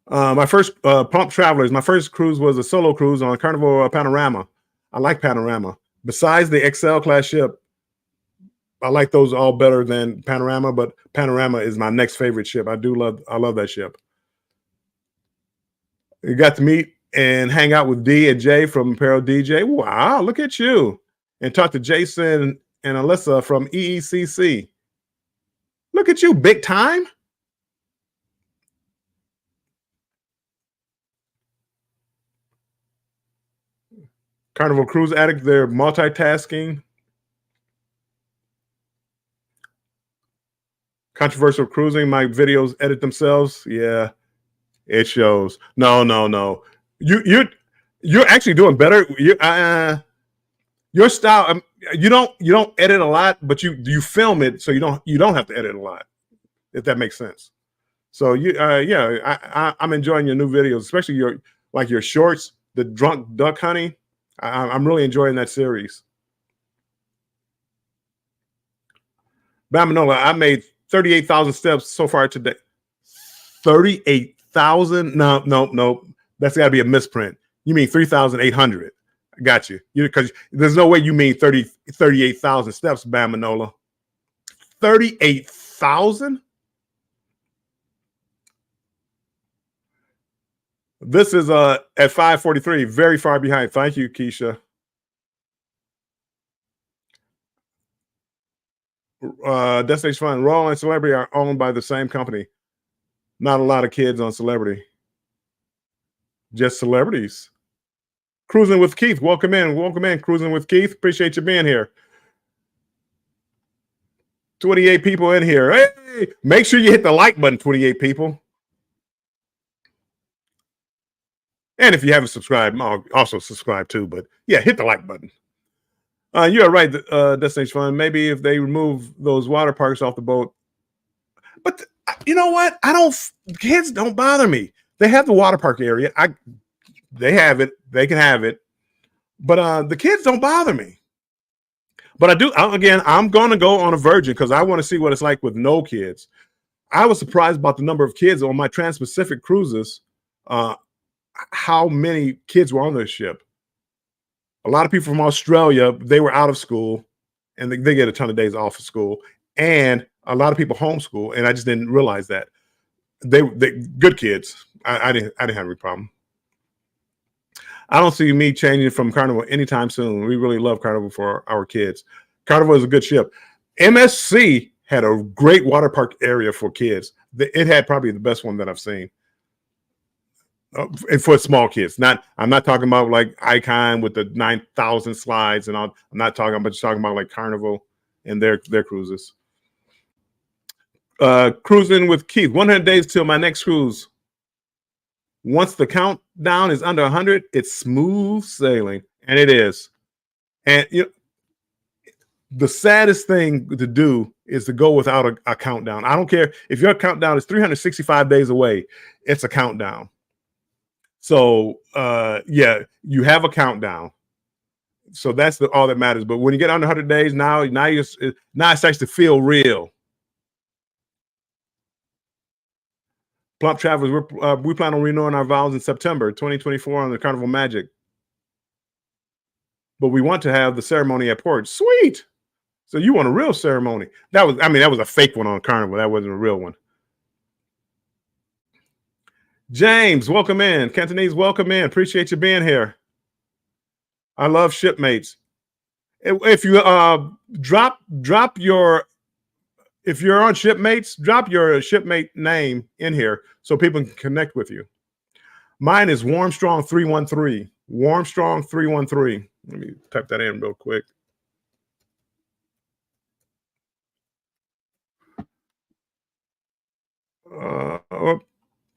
My first Pump Travelers. My first cruise was a solo cruise on Carnival Panorama. I like Panorama. Besides the XL class ship, I like those all better than Panorama, but Panorama is my next favorite ship. I love that ship. You got to meet and hang out with D and Jay from Imperial DJ. Wow, look at you. And talk to Jason and Alyssa from EECC. Look at you, big time. Carnival Cruise Addict, they're multitasking. Controversial Cruising, my videos edit themselves. Yeah, it shows. No. You're actually doing better. Your style, you don't edit a lot, but you film it, so you don't have to edit a lot, if that makes sense. So I'm enjoying your new videos, especially your shorts, the drunk duck hunting. I'm really enjoying that series. Bamanola, I made 38,000 steps so far today. 38,000? No. That's got to be a misprint. You mean 3,800. I got you. Because there's no way you mean 38,000 steps, Bamanola. 38,000? This is at 5:43, very far behind. Thank you, Keisha. Destination Fun, Royal and Celebrity are owned by the same company. Not a lot of kids on Celebrity. Just celebrities. Cruising with Keith. Welcome in. Cruising with Keith. Appreciate you being here. 28 people in here. Hey, make sure you hit the like button, 28 people. And if you haven't subscribed, also subscribe too. But yeah, hit the like button. You are right, Destination Fun. Maybe if they remove those water parks off the boat. But you know what? Kids don't bother me. They have the water park area. They have it. They can have it. But the kids don't bother me. But again, I'm going to go on a Virgin because I want to see what it's like with no kids. I was surprised about the number of kids on my Trans-Pacific cruises, how many kids were on this ship. A lot of people from Australia, they were out of school, and they get a ton of days off of school. And a lot of people homeschool, and I just didn't realize that. They good kids. I didn't have any problem. I don't see me changing from Carnival anytime soon. We really love Carnival for our kids. Carnival is a good ship. MSC had a great water park area for kids. It had probably the best one that I've seen. And for small kids. I'm not talking about like Icon with the 9,000 slides and all. I'm not talking about, just talking about like Carnival and their cruises. Cruising with Keith, 100 days till my next cruise. Once the countdown is under 100, it's smooth sailing, and it is. And the saddest thing to do is to go without a countdown. I don't care if your countdown is 365 days away, it's a countdown. So yeah, you have a countdown. So that's all that matters. But when you get under 100 days, now it starts to feel real. Plump Travelers, we plan on renewing our vows in September 2024 on the Carnival Magic. But we want to have the ceremony at port. Sweet. So you want a real ceremony. That was a fake one on Carnival. That wasn't a real one. James, welcome in. Cantonese, welcome in. Appreciate you being here. I love shipmates. If you drop your, if you're on Shipmates, drop your shipmate name in here so people can connect with you. Mine is Warmstrong 313. Warmstrong 313. Let me type that in real quick.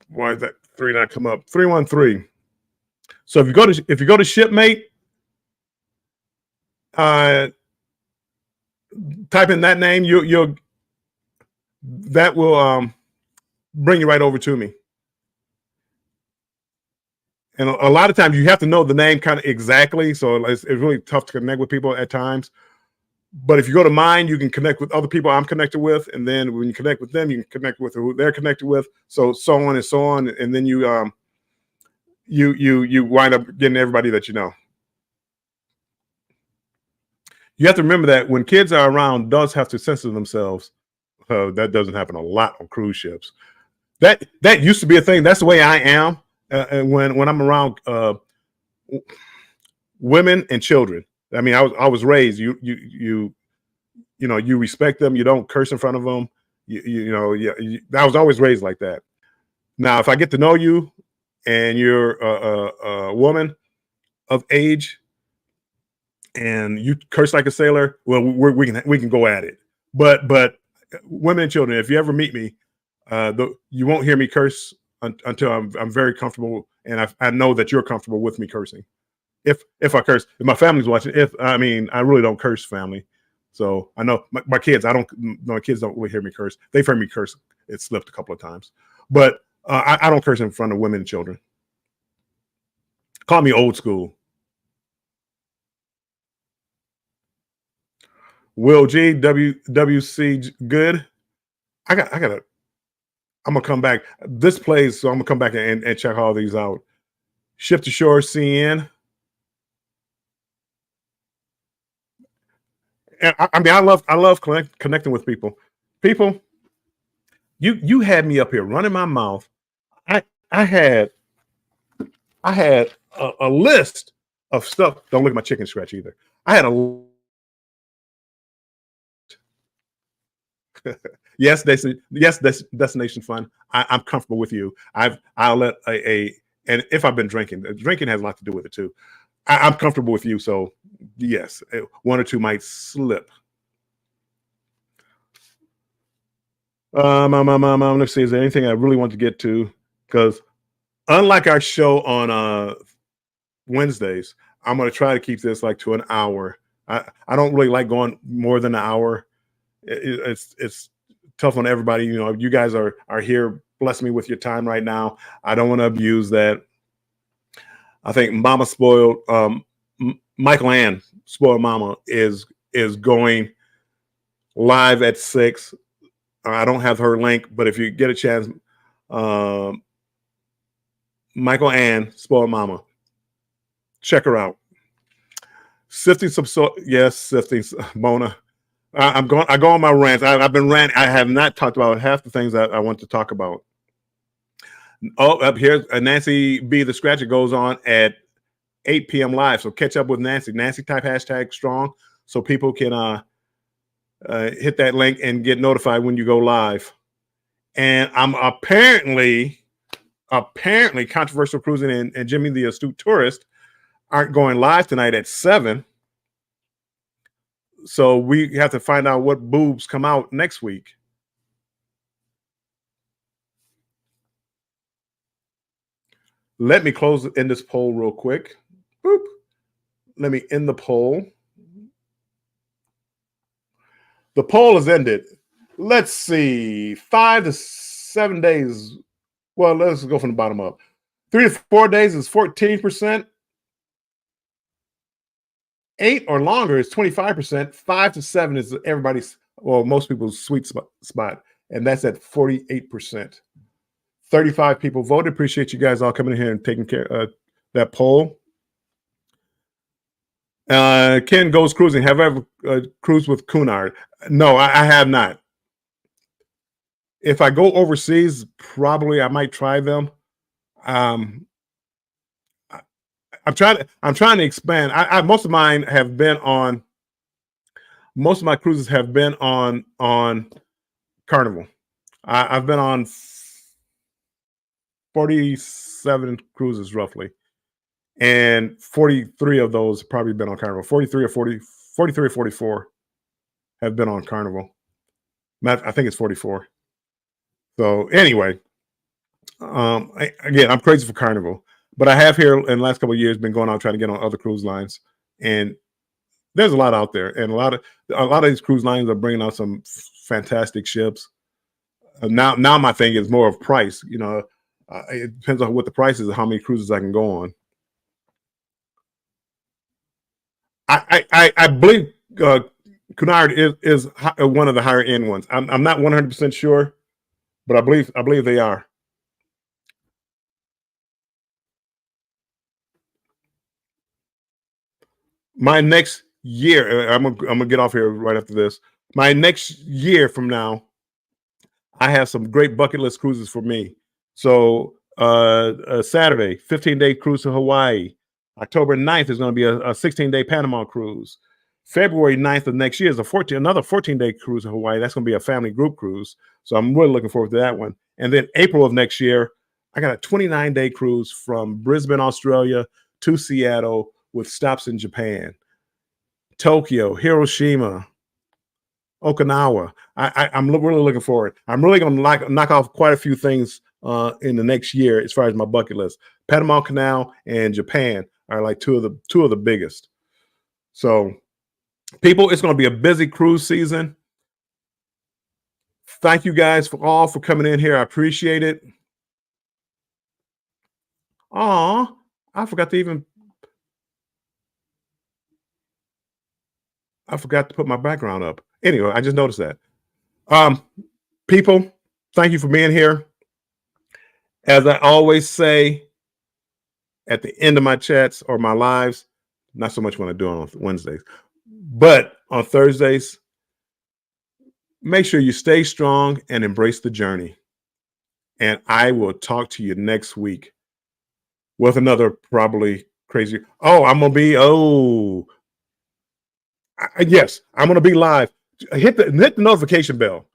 Why is that 3 not come up? 313. So if you go to Shipmate, type in that name, that will bring you right over to me. And a lot of times you have to know the name kind of exactly, so it's really tough to connect with people at times. But if you go to mine, you can connect with other people I'm connected with, and then when you connect with them, you can connect with who they're connected with. So on and so on, and then you wind up getting everybody that you know. You have to remember that when kids are around, adults have to censor themselves. That doesn't happen a lot on cruise ships. That used to be a thing. That's the way I am when I'm around women and children. I mean, I was raised. You respect them. You don't curse in front of them. I was always raised like that. Now, if I get to know you, and you're a woman of age, and you curse like a sailor, well, we can go at it. But women and children, if you ever meet me, you won't hear me curse until I'm very comfortable, and I know that you're comfortable with me cursing. If I curse, if my family's watching, I really don't curse, family. So I know my kids. My kids don't really hear me curse. They've heard me curse. It slipped a couple of times, but I don't curse in front of women and children. Call me old school. Will G, WC good. I'm gonna come back. This plays, so I'm gonna come back and check all these out. Ship to Shore CN. And I love connecting with people. People, you had me up here running my mouth. I had a list of stuff. Don't look at my chicken scratch either. I had a yes, destination fun. I'm comfortable with you. I'll let and if I've been drinking has a lot to do with it too. I'm comfortable with you, so yes, one or two might slip. Let's see. Is there anything I really want to get to? Because unlike our show on Wednesdays, I'm going to try to keep this like to an hour. I don't really like going more than an hour. It's tough on everybody. You guys are here. Bless me with your time right now. I don't want to abuse that. I think Mama Spoiled, Michael Ann Spoiled Mama is is going live at 6. I don't have her link, but if you get a chance, Michael Ann, Spoiled Mama, check her out. Sifting some yes, sifting Mona. I go on my rants. I've been ranting. I have not talked about half the things that I want to talk about. Oh, up here, Nancy B. the Scratcher goes on at 8 p.m. live. So catch up with Nancy. Nancy type #strong so people can hit that link and get notified when you go live. And I'm apparently Controversial Cruising and Jimmy the Astute Tourist aren't going live tonight at 7. So we have to find out what boobs come out next week. Let me end this poll real quick. Boop. Let me end the poll. The poll is ended. Let's see. 5 to 7 days. Well, let's go from the bottom up. 3 to 4 days is 14%. 8 or longer is 25%. 5 to 7 is everybody's, well, most people's sweet spot. And that's at 48%. 35 people voted. Appreciate you guys all coming in here and taking care of that poll. Ken goes cruising. Have I ever cruised with Cunard? No, I have not. If I go overseas, probably I might try them. I'm trying to expand. Most of mine have been on. Most of my cruises have been on Carnival. I've been on 47 cruises roughly, and 43 of those probably been on Carnival. 43 or 44 have been on Carnival. I think it's 44. So anyway, again, I'm crazy for Carnival, but I have here in the last couple of years been going out trying to get on other cruise lines, and there's a lot out there, and a lot of these cruise lines are bringing out some fantastic ships. Now my thing is more of price. You know, it depends on what the price is and how many cruises I can go on. I believe Cunard is one of the higher end ones. I'm not 100% sure, but I believe they are. My next year, I'm gonna get off here right after this. My next year from now, I have some great bucket list cruises for me. So Saturday, 15-day cruise to Hawaii. October 9th is going to be a 16-day Panama cruise. February 9th of next year is another 14-day cruise to Hawaii. That's going to be a family group cruise. So I'm really looking forward to that one. And then April of next year, I got a 29-day cruise from Brisbane, Australia to Seattle with stops in Japan, Tokyo, Hiroshima, Okinawa. I'm really looking forward. I'm really going to knock off quite a few things in the next year as far as my bucket list. Panama Canal and Japan are like two of the biggest. So, people, it's going to be a busy cruise season. Thank you guys for coming in here. I appreciate it. I forgot to put my background up. Anyway, I just noticed that. People, thank you for being here. As I always say at the end of my chats or my lives, not so much when I do it on Wednesdays, but on Thursdays, make sure you stay strong and embrace the journey. And I will talk to you next week with another probably crazy. I'm going to be, yes, I'm going to be live. Hit the notification bell.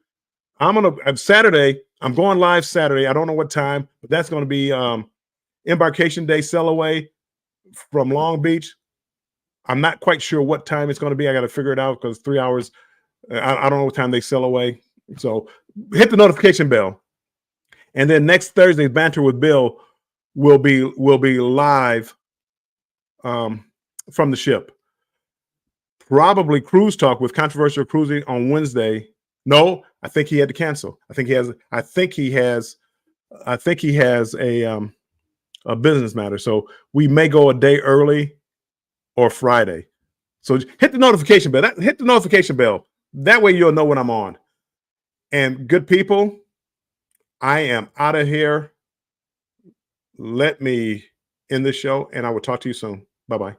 Saturday, I'm going live Saturday. I don't know what time, but that's going to be Embarkation Day sail away from Long Beach. I'm not quite sure what time it's going to be. I got to figure it out because 3 hours. I don't know what time they sail away. So hit the notification bell. And then next Thursday, Banter with Bill will be live from the ship. Probably Cruise Talk with Controversial Cruising on Wednesday. No, I think he had to cancel. I think he has a business matter. So we may go a day early or Friday. So hit the notification bell. Hit the notification bell. That way you'll know when I'm on. And good people, I am out of here. Let me end the show, and I will talk to you soon. Bye-bye.